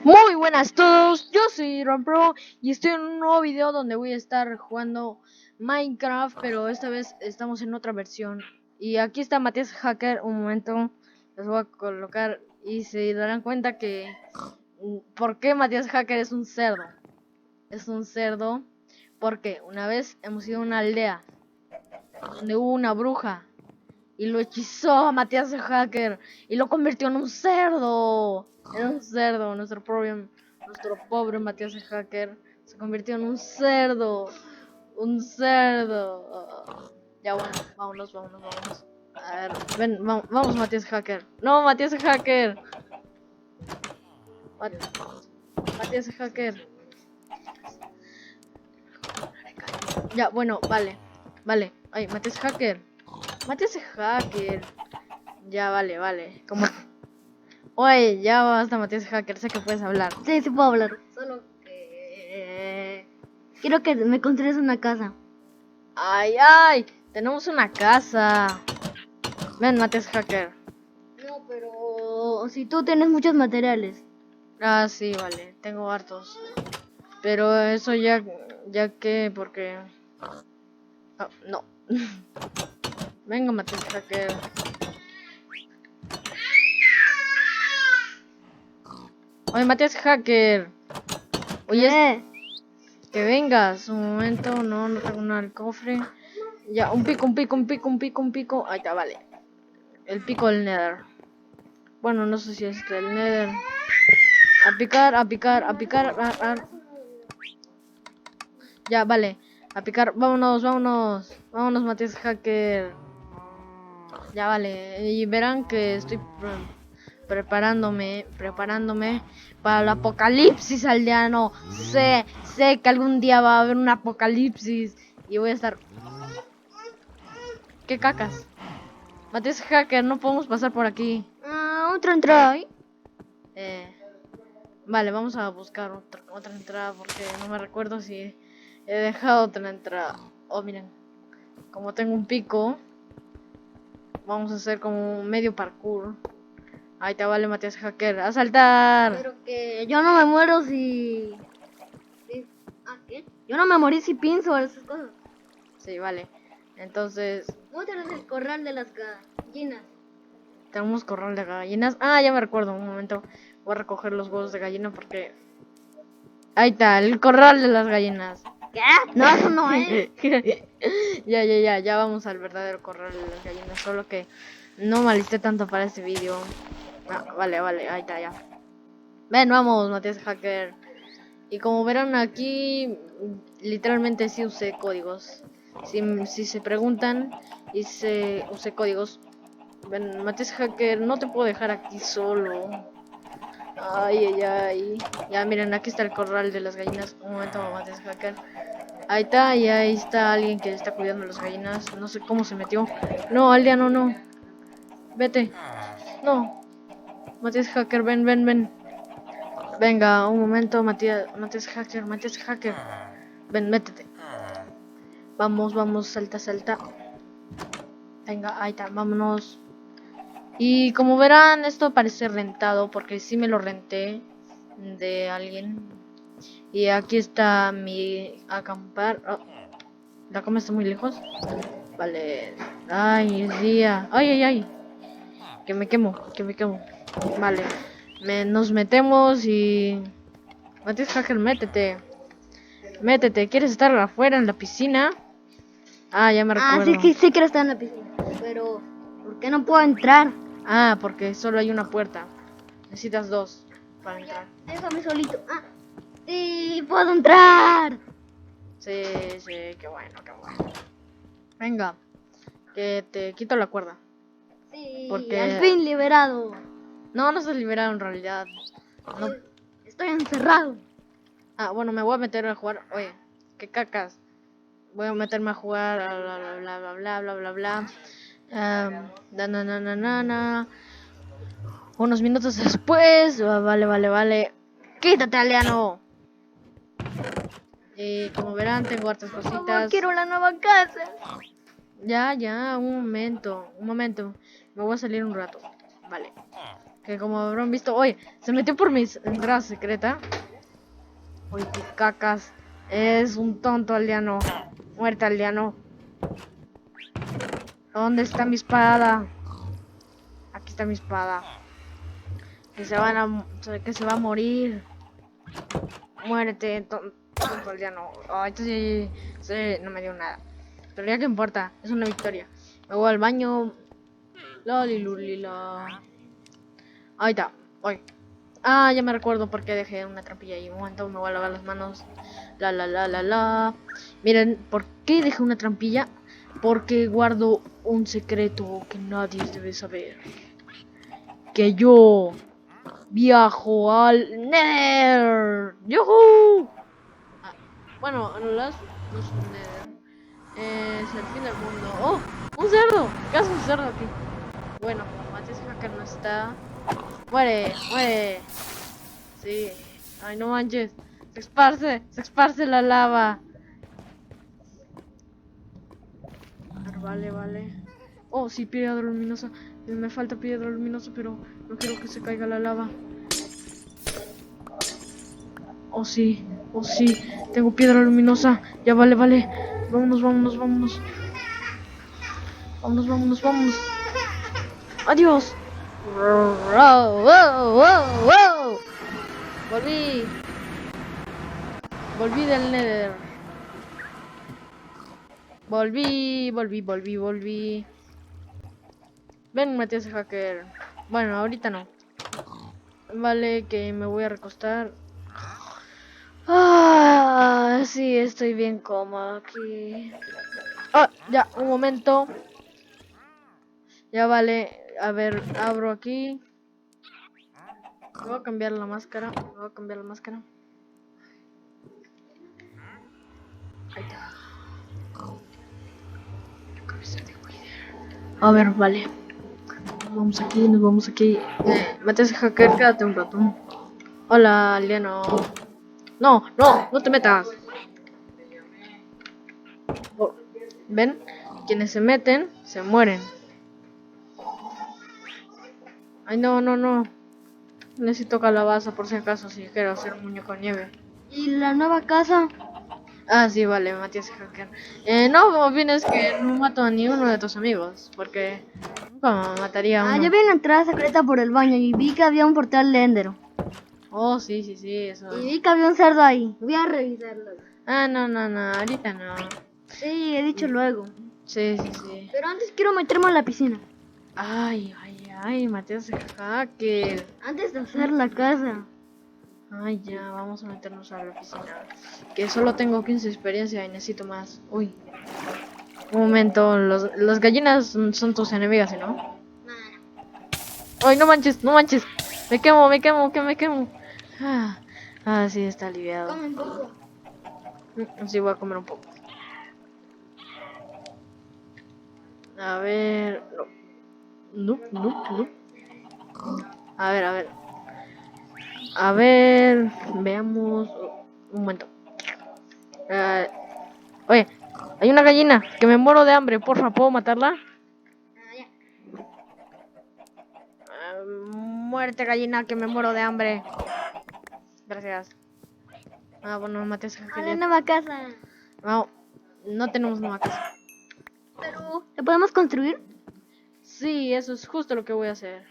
Muy buenas a todos, yo soy Ron y estoy en un nuevo video donde voy a estar jugando Minecraft, pero esta vez estamos en otra versión. Y aquí está Matías Hacker, un momento, les voy a colocar y se darán cuenta que ¿por qué Matías Hacker es un cerdo? Es un cerdo porque una vez hemos ido a una aldea donde hubo una bruja y lo hechizó a Matías Hacker y lo convirtió en un cerdo. Era un cerdo, nuestro pobre Matías Hacker se convirtió en un cerdo. Un cerdo. Ya bueno, vámonos. A ver, ven, vamos Matías Hacker. No, Matías Hacker. Matías Hacker. Ya, bueno, vale. Ay, Matías Hacker. Matías Hacker. Ya, vale. Como oye, ya basta, Matías Hacker, sé que puedes hablar. Sí, puedo hablar. Solo que quiero que me construyas una casa. Ay, tenemos una casa. Ven, Matías Hacker. No, pero si tú tienes muchos materiales. Ah, sí, vale, tengo hartos. Pero eso ya que, porque... Ah, no. Venga, Matías Hacker. Oye, Matías Hacker. Oye, que vengas. Un momento, no tengo nada en el cofre. Ya, un pico. Ahí está, vale. El pico del Nether. Bueno, no sé si es del Nether. A picar. Ya, vale. A picar. Vámonos. Vámonos, Matías Hacker. Ya, vale. Y verán que estoy preparándome para el apocalipsis aldeano. Sé que algún día va a haber un apocalipsis y voy a estar... ¿Qué cacas? Matías Hacker, no podemos pasar por aquí. Otra entrada ahí. Vale, vamos a buscar otra entrada porque no me recuerdo si he dejado otra entrada. Oh, miren, como tengo un pico, vamos a hacer como medio parkour. Ahí te vale, Matías Hacker, a saltar. Pero que yo no me muero ¿qué? Yo no me morí si pienso esas cosas. Sí, vale. Entonces, Muéstrales el corral de las gallinas. tenemos corral de gallinas. Ah, ya me recuerdo, un momento. Voy a recoger los huevos de gallina porque... Ahí está, el corral de las gallinas. ¿Qué? No, eso no es. Ya vamos al verdadero corral de las gallinas. Solo que no me alisté tanto para este vídeo. Ah, vale, ahí está ya. Ven, vamos, Matías Hacker. Y como verán aquí, literalmente sí usé códigos. Si se preguntan, usé códigos. Ven, Matías Hacker, no te puedo dejar aquí solo. Ay. Ya miren, aquí está el corral de las gallinas. Un momento, Matías Hacker. Ahí está, y ahí está alguien que está cuidando las gallinas. No sé cómo se metió. No, aldeano, no. Vete. No. Matías Hacker, ven. Venga, un momento, Matías Hacker. Ven, métete. Vamos, salta. Venga, ahí está, vámonos. Y como verán, esto parece rentado porque sí me lo renté de alguien. Y aquí está mi acampar. Oh, la cama está muy lejos. Vale. Ay, es día. Ay. Que me quemo. Vale. Nos metemos y... Matías Hacker, métete. ¿Quieres estar afuera en la piscina? Ah, ya me recuerdo. Sí quiero estar en la piscina. Pero, ¿por qué no puedo entrar? Ah, porque solo hay una puerta. Necesitas dos para entrar. Déjame solito. Sí, puedo entrar. Sí, qué bueno. Venga, que te quito la cuerda. Sí, Porque... al fin liberado. No estás liberado en realidad. No. Estoy encerrado. Ah, bueno, me voy a meter a jugar. Oye, qué cacas. Voy a meterme a jugar. Bla. Na. Unos minutos después. Vale. Quítate, aldeano. Y como verán, tengo hartas Por favor, cositas. quiero la nueva casa. Ya, un momento. Me voy a salir un rato. Vale. Ok, Que como habrán visto, oye, se metió por mi entrada secreta. Oye, qué cacas. Es un tonto aldeano. Muerte aldeano. ¿Dónde está mi espada? Aquí está mi espada. Que se van a... que se va a morir. Muérete, tonto aldeano. Oh, esto sí, no me dio nada. Pero ya que importa, es una victoria. Me voy al baño. Lolilulila. Ahí está. Hoy. Ah, ya me recuerdo por qué dejé una trampilla ahí. Un momento, me voy a lavar las manos. La. Miren, ¿por qué dejé una trampilla? Porque guardo un secreto que nadie debe saber. Que yo viajo al Nether. ¡Yuhu! Ah, bueno, no es un Nether. Es el fin del mundo. ¡Oh! ¡Un cerdo! ¿Qué hace un cerdo aquí? Bueno, como Matías Hacker no está. ¡Muere! ¡Muere! Sí. Ay, no manches. Se esparce la lava. Vale. Oh, sí, piedra luminosa. Me falta piedra luminosa, pero no quiero que se caiga la lava. Oh, sí. Tengo piedra luminosa. Ya, vale. Vámonos. Vámonos. Adiós. Wow. Volví del Nether. Volví. Ven, Matías Hacker. Bueno, ahorita no. Vale, que me voy a recostar. Ah, sí, estoy bien cómodo aquí. Ah, ya, un momento. Ya vale. A ver, abro aquí. Me voy a cambiar la máscara. Ahí está. A ver, vale. Nos vamos aquí. Matías Hacker, quédate un rato. Hola, aldeano. No te metas. Oh, ¿ven? Quienes se meten, se mueren. Ay, no. Necesito calabaza por si acaso, si quiero hacer un muñeco de nieve. ¿Y la nueva casa? Ah, sí, vale, Matías Hacker. No, como opinas que no mato a ni uno de tus amigos, porque nunca mataría a uno. Yo vi una entrada secreta por el baño y vi que había un portal de Ender. Oh, sí, eso. Y vi que había un cerdo ahí. Voy a revisarlo. Ah, no, ahorita no. Sí, he dicho luego. Sí. Pero antes quiero meterme a la piscina. Ay, Matías Hacker. Antes de hacer la casa. Ay, ya, vamos a meternos a la piscina. Que solo tengo 15 de experiencia y necesito más. Uy. Un momento, las gallinas son tus enemigas, ¿no? Ay, no manches. Me quemo. Sí, está aliviado. Come un poco. Sí, voy a comer un poco. A ver. No. A ver. Veamos. Un momento. Oye, hay una gallina que me muero de hambre. Porfa, ¿puedo matarla? Muerte, gallina, que me muero de hambre. Gracias. Bueno, maté a esa A la gallina. nueva casa. No tenemos nueva casa. Pero, ¿la podemos construir? Sí, eso es justo lo que voy a hacer.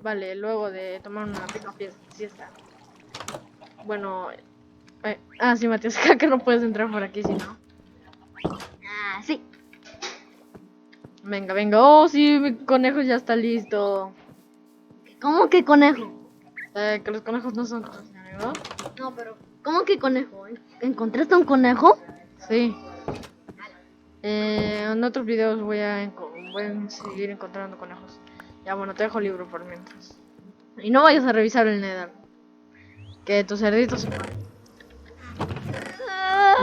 Vale, luego de tomar una pequeña siesta. Bueno, sí, Matías, que no puedes entrar por aquí, si no. Sí. Venga. Oh, sí, mi conejo ya está listo. ¿Cómo que conejo? Que los conejos no son tus amigos. No, pero, ¿cómo que conejo? ¿Encontraste un conejo? Sí. En otros videos voy a seguir encontrando conejos. Ya, bueno, te dejo el libro por mientras. Y no vayas a revisar el Nether. Que tus cerditos se mueren.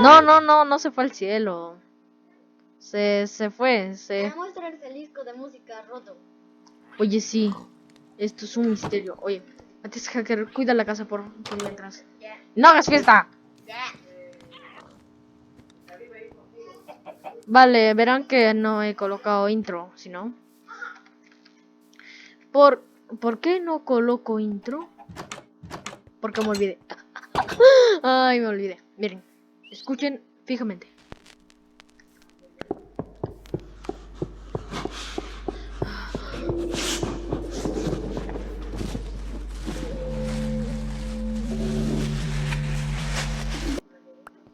No se fue al cielo. Se fue. Me muestra el disco de música roto. Oye, sí. Esto es un misterio. Oye, Matías Hacker, cuida la casa por mientras. ¡No hagas fiesta! Vale, verán que no he colocado intro, sino ¿Por qué no coloco intro? Porque me olvidé. Ay, me olvidé. Miren, escuchen fijamente.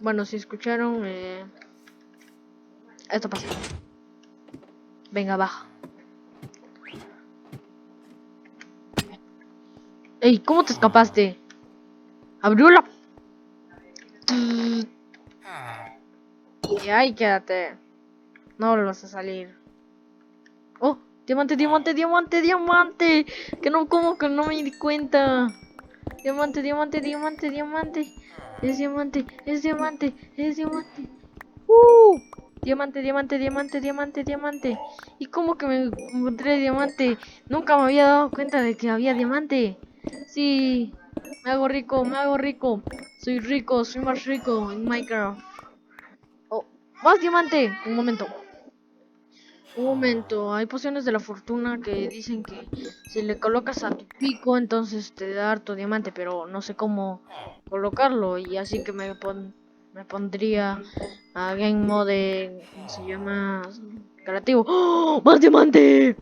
Bueno, si escucharon, esto pasa. Venga, baja. Ey, ¿cómo te escapaste? Abrió la... Y ahí quédate. No vuelvas a salir. Oh, diamante, diamante, diamante, diamante. Que no, como que no me di cuenta. Diamante, diamante, diamante, diamante. Es diamante, es diamante, es diamante. Diamante, diamante, diamante, diamante, diamante. ¿Y cómo que me encontré diamante? Nunca me había dado cuenta de que había diamante. Sí, me hago rico, me hago rico. Soy rico, soy más rico en Minecraft. Oh, más diamante. Un momento, hay pociones de la fortuna que dicen que si le colocas a tu pico, entonces te da harto diamante, pero no sé cómo colocarlo. Y así que me pondría a Game Mode, ¿cómo se llama? Creativo. ¡Oh! ¡Más diamante!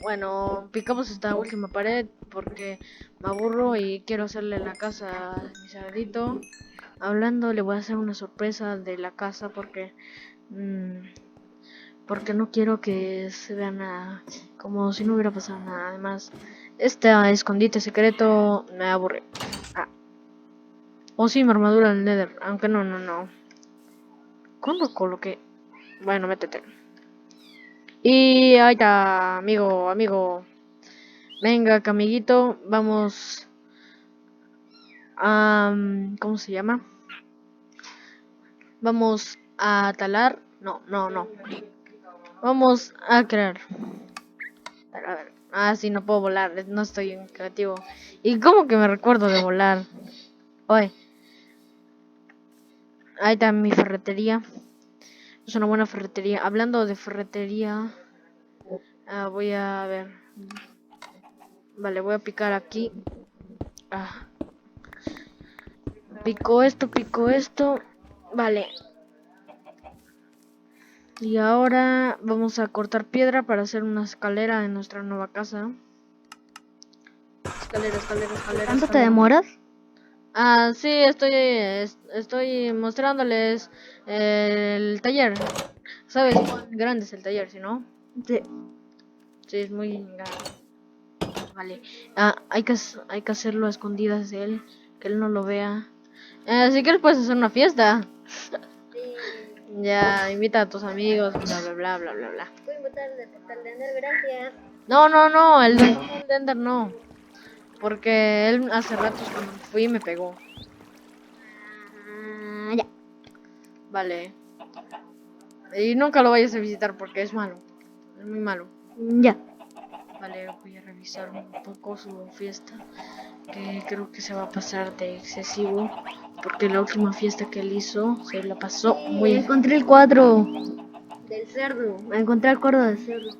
Bueno, picamos esta última pared porque me aburro y quiero hacerle la casa a mi cerdito. Hablando, le voy a hacer una sorpresa de la casa porque no quiero que se vea nada, como si no hubiera pasado nada. Además, este escondite secreto me aburre. Ah, o sí, mi armadura del Nether, aunque no. ¿Cuándo coloqué? Bueno, métete. Y ahí está, amigo. Venga, amiguito, vamos a... ¿cómo se llama? Vamos a talar. No. Vamos a crear. A ver. Ah, sí, no puedo volar, no estoy en creativo. ¿Y cómo que me recuerdo de volar? Oye, ahí está mi ferretería. Es una buena ferretería. Hablando de ferretería, voy a ver. Vale, voy a picar aquí. Ah, pico esto. Vale. Y ahora vamos a cortar piedra para hacer una escalera en nuestra nueva casa. Escalera. ¿Cuánto te demoras? Ah, sí, estoy mostrándoles el taller. ¿Sabes cuán grande es el taller, si no? Sí. Sí, es muy grande. Vale. Hay que hacerlo a escondidas de él, que él no lo vea. Si quieres puedes hacer una fiesta. Ya, invita a tus amigos, bla. Voy a invitar al Ender, gracias. No, el de Ender no. Porque él hace ratos cuando fui me pegó. Ya. Vale. Y nunca lo vayas a visitar porque es malo. Es muy malo. Ya. Vale, voy a revisar un poco su fiesta. Que creo que se va a pasar de excesivo. Porque la última fiesta que él hizo se la pasó muy... Encontré el cuadro del cerdo. Encontré el cuadro del cerdo.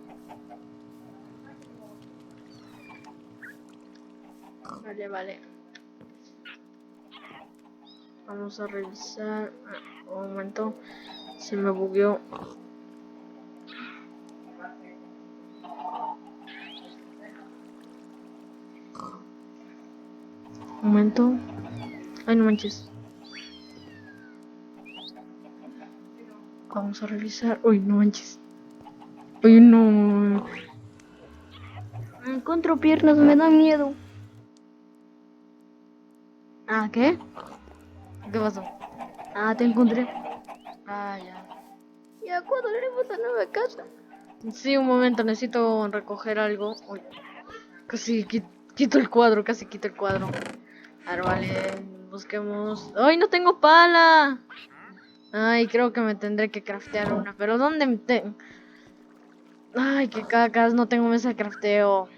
Vale. Vamos a revisar. Un momento. Se me bugueó. Un momento. Ay, no manches. Vamos a revisar. Uy, no manches. Uy, no. Encuentro piernas, me da miedo. Ah, ¿qué? ¿Qué pasó? Te encontré. Ah, ya. Ya, ¿cuándo iremos a nueva casa? Sí, un momento, necesito recoger algo. Uy, casi quito el cuadro, casi quito el cuadro. A ver, vale, busquemos. ¡Ay, no tengo pala! Ay, creo que me tendré que craftear una. ¿Pero dónde me tengo? Ay, qué cacas, no tengo mesa de crafteo.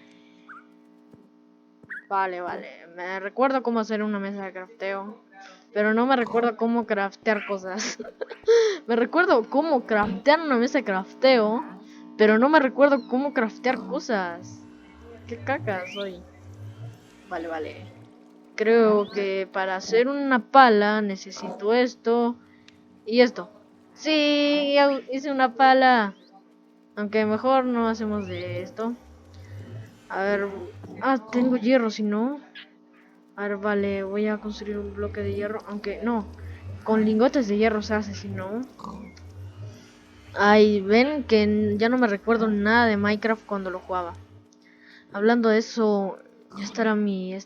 Vale. Me recuerdo cómo hacer una mesa de crafteo. Pero no me recuerdo cómo craftear cosas. Me recuerdo cómo craftear una mesa de crafteo. Pero no me recuerdo cómo craftear cosas. qué caca soy. Vale, vale. Creo que para hacer una pala necesito esto y esto. Sí, hice una pala. Aunque mejor no hacemos de esto. A ver. Ah, tengo hierro, si no. A ver, vale, voy a construir un bloque de hierro. Aunque no. Con lingotes de hierro se hace, si no. Ay, ven que ya no me recuerdo nada de Minecraft cuando lo jugaba. Hablando de eso, ya estará mi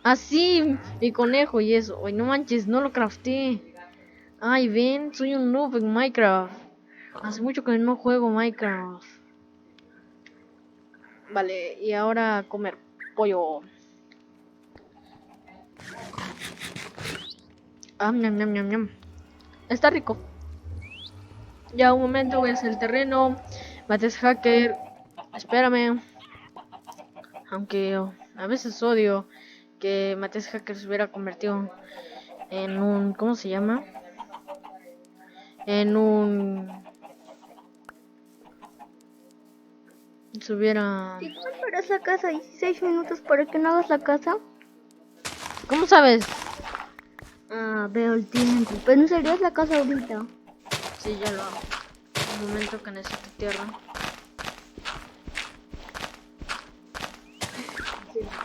Ah, sí, mi conejo y eso. Oye, no manches, no lo crafté. Ay, ven, soy un noob en Minecraft. Hace mucho que no juego Minecraft. Vale, y ahora a comer pollo. Ah, ñam, ñam, ñam, ñam. Está rico. Ya un momento, voy a hacer el terreno. Mates hacker. Espérame. Aunque a veces odio que Mates hacker se hubiera convertido en un... ¿Cómo se llama? En un... Se hubiera... ¿Y tú esperas la casa 16 minutos para que no hagas la casa? ¿Cómo sabes? Ah, veo el tiempo. Pero no serías la casa ahorita. Sí, ya lo hago. Un momento que necesito tierra.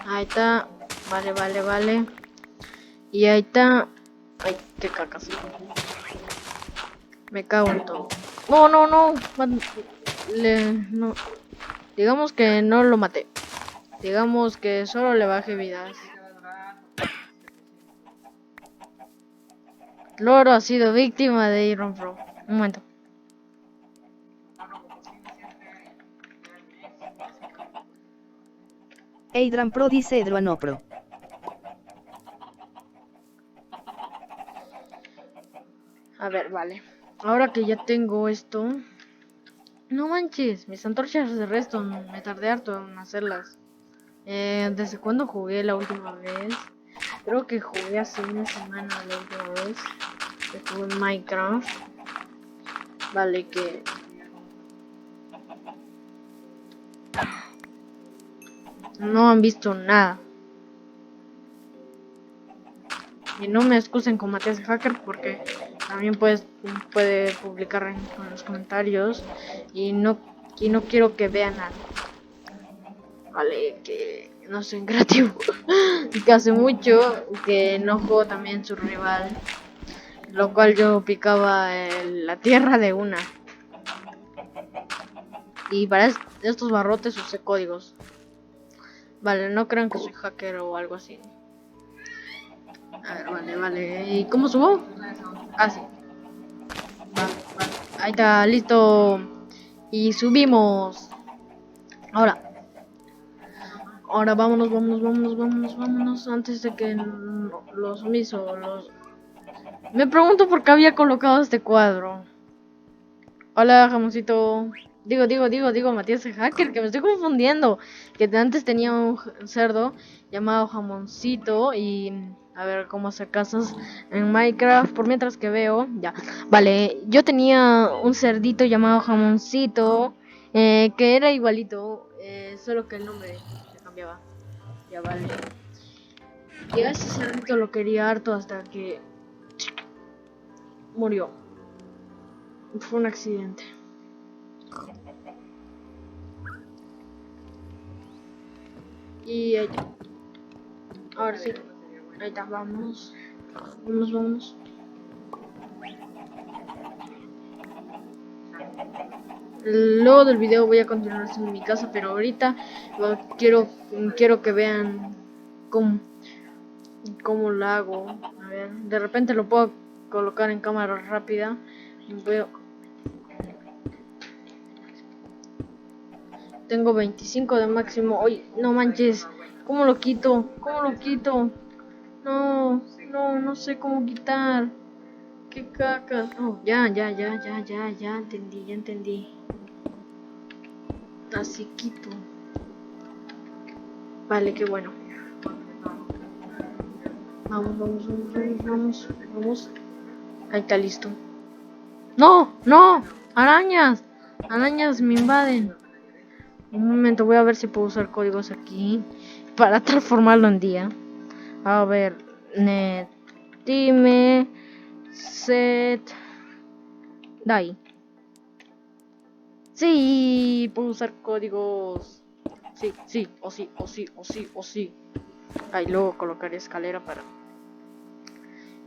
Ahí está. Vale, vale, vale. Y ahí está. Ay, qué cacas. Me cago en todo. No, no, no. No. Digamos que no lo maté. Digamos que solo le bajé vidas. Loro ha sido víctima de Iron Pro. Un momento. Adrian Pro dice Edruano Pro. A ver, vale. Ahora que ya tengo esto. No manches, mis antorchas de resto. Me tardé harto en hacerlas. ¿Desde cuándo jugué la última vez? Creo que jugué hace una semana la última vez. Que jugué en Minecraft. Vale, que... No han visto nada. Y no me excusen con Matías Hacker porque también puede publicar en los comentarios. Y no quiero que vean nada. Vale, que no soy creativo. Que hace mucho que no juego también su rival. Lo cual yo picaba la tierra de una. Y para estos barrotes usé códigos. Vale, no crean que soy hacker o algo así. A ver, vale. ¿Y cómo subo? Ah, sí. Vale. Ahí está, listo. Y subimos. Ahora vámonos. Antes de que los zombies o los... Me pregunto por qué había colocado este cuadro. Hola, jamoncito. Digo, Matías el Hacker, que me estoy confundiendo. Que antes tenía un cerdo llamado jamoncito y... A ver cómo hacer casas en Minecraft. Por mientras que veo, ya. Vale, yo tenía un cerdito llamado jamoncito. Que era igualito. Solo que el nombre se cambiaba. Ya vale. Y a ese cerdito lo quería harto hasta que... murió. Fue un accidente. Y ahí está. Ahora sí. Ahí está, vamos. Luego del video voy a continuar haciendo mi casa, pero ahorita quiero que vean cómo lo hago. A ver, de repente lo puedo colocar en cámara rápida. Tengo 25 de máximo. Uy, no manches. ¿Cómo lo quito? No sé cómo quitar. Qué caca. Oh, ya entendí. Así quito. Vale, qué bueno. Vamos. Ahí está, listo. No, arañas me invaden. Un momento, voy a ver si puedo usar códigos aquí para transformarlo en día. A ver, net, dime, set, dai. Sí, puedo usar códigos. Sí, sí, o sí, o sí, o sí, o sí. Ahí luego colocaré escalera para.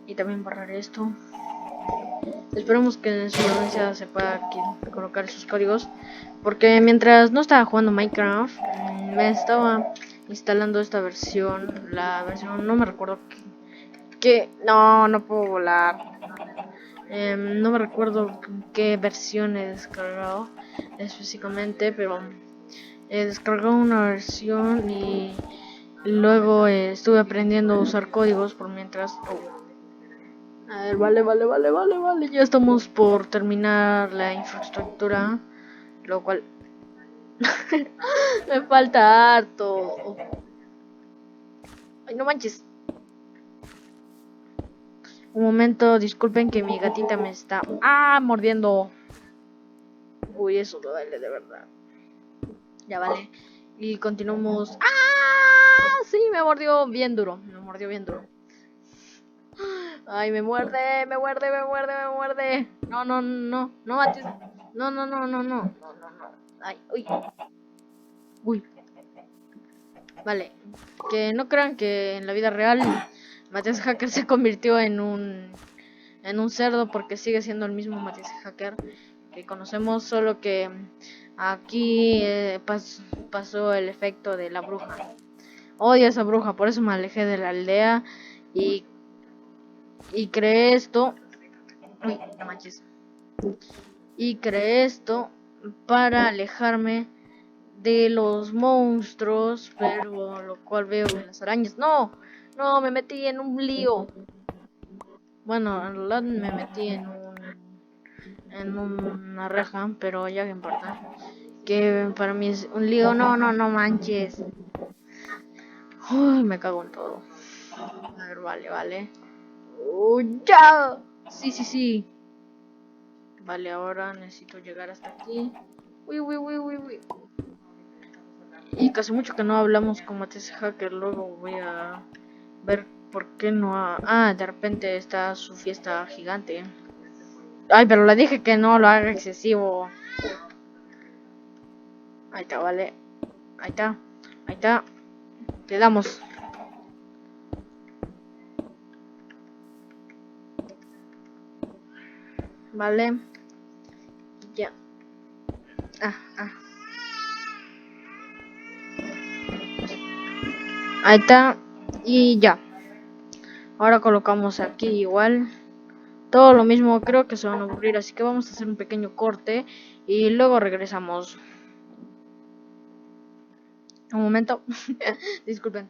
Y también borraré esto. Esperemos que en su inocencia se pueda aquí colocar esos códigos. Porque mientras no estaba jugando Minecraft, me estaba instalando esta versión. La versión, no me recuerdo no, no puedo volar. No me recuerdo qué versión he descargado específicamente, pero he descargado una versión y luego estuve aprendiendo a usar códigos por mientras. A ver, vale. Ya estamos por terminar la infraestructura, lo cual me falta harto. Ay, no manches. Un momento, disculpen que mi gatita me está mordiendo. Uy, eso duele de verdad. Ya vale. Y continuamos. Sí, me mordió bien duro. Me mordió bien duro. Ay, me muerde. No, no mates. No. Ay, uy. Vale. Que no crean que en la vida real Matías Hacker se convirtió en un cerdo, porque sigue siendo el mismo Matías Hacker que conocemos, solo que aquí pasó el efecto de la bruja. Odio a esa bruja, por eso me alejé de la aldea y creé esto. Uy, no manches. Y creé esto para alejarme de los monstruos, pero lo cual veo en las arañas. No, me metí en un lío. Bueno, en realidad me metí en una reja, pero ya que importa. Que para mí es un lío. No manches. Uy, me cago en todo. A ver, vale. Ya. Sí. Vale, ahora necesito llegar hasta aquí. Uy. Y casi mucho que no hablamos con Matías Hacker. Luego voy a ver por qué no de repente está su fiesta gigante. Ay, pero le dije que no lo haga excesivo. Ahí está, vale. Ahí está. Le damos. Vale. Ya. Ah. Ahí está. Y ya. Ahora colocamos aquí igual. Todo lo mismo, creo que se van a aburrir, así que vamos a hacer un pequeño corte y luego regresamos. Un momento. Disculpen.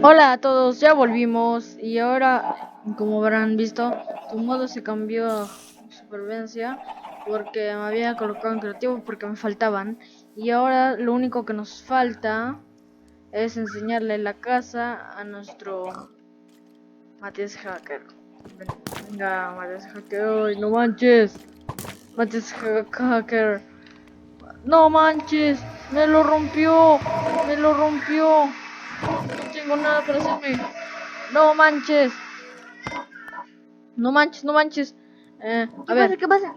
Hola a todos, ya volvimos y ahora, como habrán visto, tu modo se cambió a supervivencia porque me había colocado en creativo porque me faltaban, y ahora lo único que nos falta es enseñarle la casa a nuestro Matías Hacker. Venga, Matías Hacker, ¡ay, no manches! Matías Hacker, no manches, me lo rompió. No tengo nada para hacerme. No manches. No manches. A ver, ¿Qué pasa?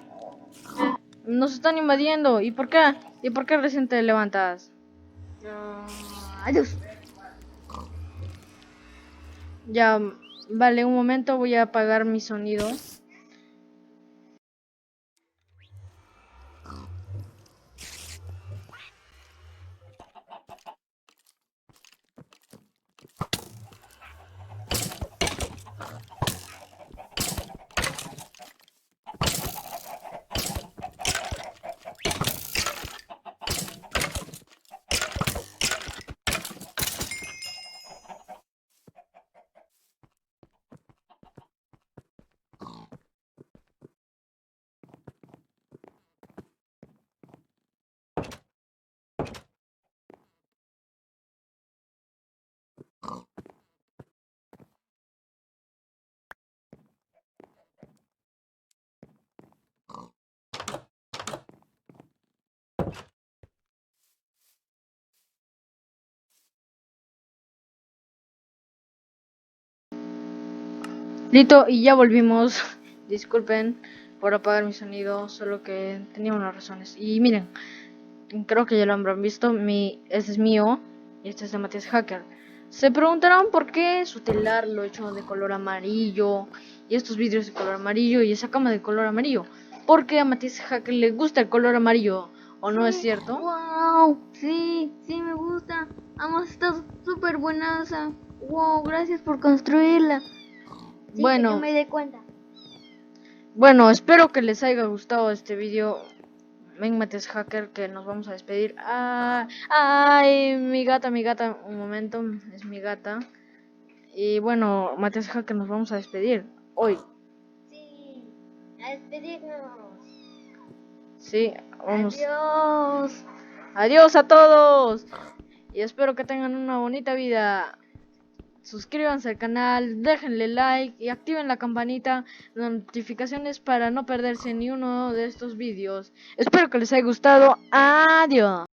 nos están invadiendo. ¿Y por qué? ¿Y por qué recién te levantas? Adiós. Ya, vale, un momento, voy a apagar mi sonido. Listo, y ya volvimos. Disculpen por apagar mi sonido, solo que tenía unas razones. Y miren, creo que ya lo habrán visto. Este es mío y este es de Matías Hacker. Se preguntarán por qué su telar lo he hecho de color amarillo y estos vidrios de color amarillo y esa cama de color amarillo. Porque a Matías Hacker le gusta el color amarillo, ¿o no es cierto? Wow, sí, sí me gusta. Vamos, está súper buenaza. Wow, gracias por construirla. Sí, Bueno. que yo me dé cuenta. Bueno, espero que les haya gustado este vídeo. Ven, Matías Hacker, que nos vamos a despedir. Ay, mi gata, un momento, es mi gata. Y bueno, Matías Hacker, nos vamos a despedir hoy. Sí, a despedirnos. Sí, vamos. Adiós. Adiós a todos. Y espero que tengan una bonita vida. Suscríbanse al canal, déjenle like y activen la campanita de notificaciones para no perderse ni uno de estos vídeos. Espero que les haya gustado. Adiós.